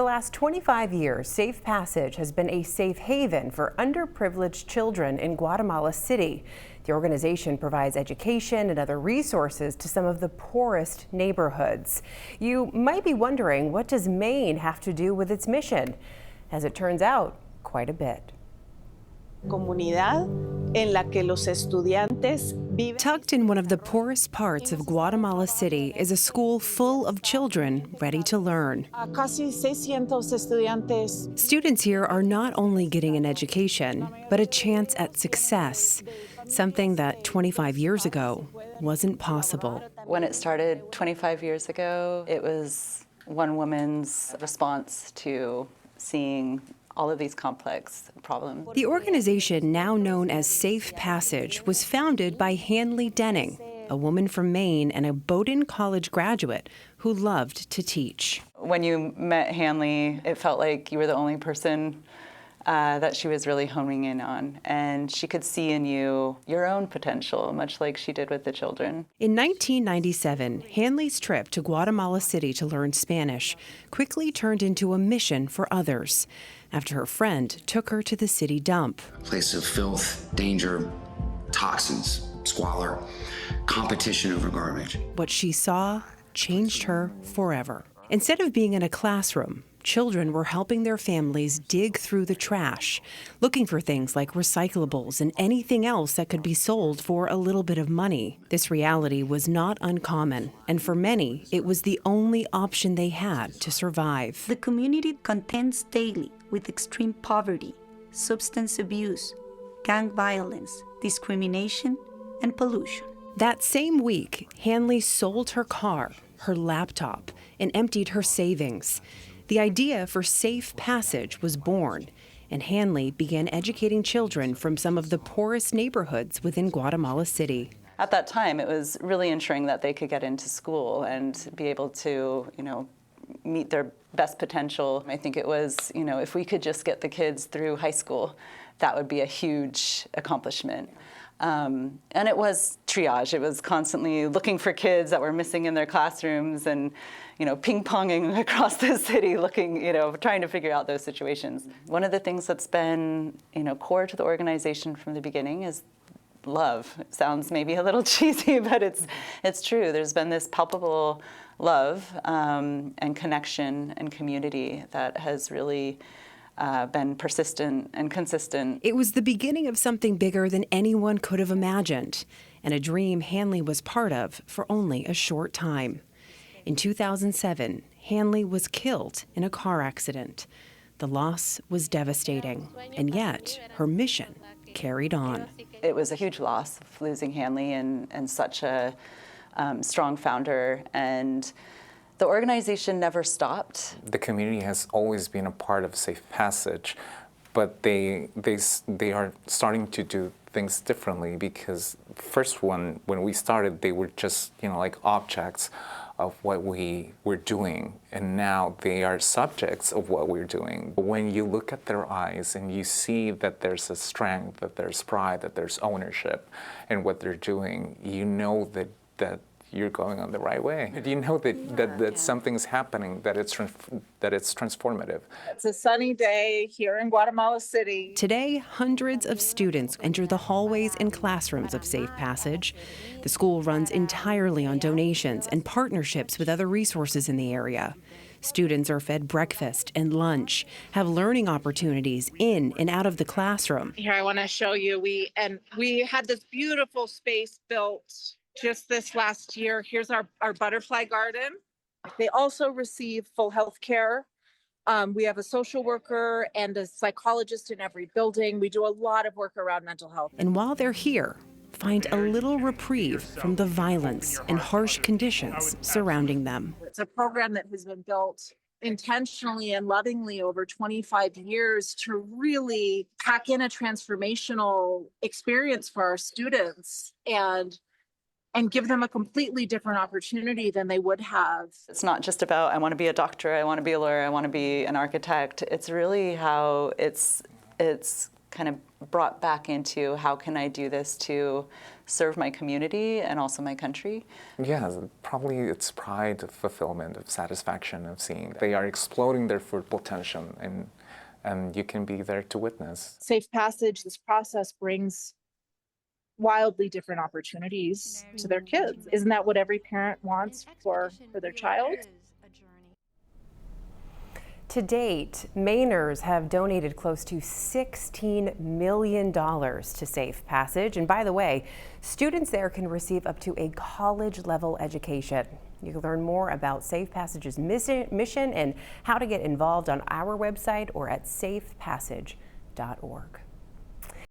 The last 25 years, Safe Passage has been a safe haven for underprivileged children in Guatemala City. The organization provides education and other resources to some of the poorest neighborhoods. You might be wondering, what does Maine have to do with its mission? As it turns out, quite a bit. Comunidad en la que los estudiantes viven. Tucked in one of the poorest parts of Guatemala City is a school full of children ready to learn. Casi 600 estudiantes. Students here are not only getting an education, but a chance at success, something that 25 years ago wasn't possible. When it started 25 years ago, it was one woman's response to seeing all of these complex problems. The organization, now known as Safe Passage, was founded by Hanley Denning, a woman from Maine and a Bowdoin College graduate who loved to teach. When you met Hanley, it felt like you were the only person that she was really homing in on, and she could see in you your own potential, much like she did with the children. In 1997, Hanley's trip to Guatemala City to learn Spanish quickly turned into a mission for others, after her friend took her to the city dump. A place of filth, danger, toxins, squalor, competition over garbage. What she saw changed her forever. Instead of being in a classroom, children were helping their families dig through the trash, looking for things like recyclables and anything else that could be sold for a little bit of money. This reality was not uncommon, and for many, it was the only option they had to survive. The community contends daily with extreme poverty, substance abuse, gang violence, discrimination, and pollution. That same week, Hanley sold her car, her laptop, and emptied her savings. The idea for Safe Passage was born, and Hanley began educating children from some of the poorest neighborhoods within Guatemala City. At that time, it was really ensuring that they could get into school and be able to, meet their best potential. I think it was, if we could just get the kids through high school, that would be a huge accomplishment. And it was triage. It was constantly looking for kids that were missing in their classrooms and, ping-ponging across the city, looking, trying to figure out those situations. One of the things that's been, core to the organization from the beginning is love. It sounds maybe a little cheesy, but it's true. There's been this palpable love and connection and community that has really been persistent and consistent. It was the beginning of something bigger than anyone could have imagined, and a dream Hanley was part of for only a short time. In 2007, Hanley was killed in a car accident. The loss was devastating, and yet her mission carried on. It was a huge loss, losing Hanley and such a strong founder, and the organization never stopped. The community has always been a part of Safe Passage, but they are starting to do things differently, because first when we started, they were just like objects of what we were doing, and now they are subjects of what we're doing. When you look at their eyes and you see that there's a strength, that there's pride, that there's ownership in what they're doing, you know that you're going on the right way. You know that something's happening, that it's transformative. It's a sunny day here in Guatemala City. Today, hundreds of students enter the hallways and classrooms of Safe Passage. The school runs entirely on donations and partnerships with other resources in the area. Students are fed breakfast and lunch, have learning opportunities in and out of the classroom. Here, I want to show you, we had this beautiful space built just this last year. Here's our butterfly garden. They also receive full health care. We have a social worker and a psychologist in every building. We do a lot of work around mental health. And while they're here, find a little reprieve from the violence and harsh conditions surrounding them. It's a program that has been built intentionally and lovingly over 25 years to really pack in a transformational experience for our students and give them a completely different opportunity than they would have. It's not just about, I want to be a doctor, I want to be a lawyer, I want to be an architect. It's really how it's kind of brought back into how can I do this to serve my community and also my country. Yeah, probably it's pride, fulfillment, of satisfaction of seeing they are exploding their full potential, and you can be there to witness. Safe Passage, this process brings wildly different opportunities to their kids. Isn't that what every parent wants for their child? To date, Mainers have donated close to $16 million to Safe Passage. And by the way, students there can receive up to a college-level education. You can learn more about Safe Passage's mission and how to get involved on our website or at safepassage.org.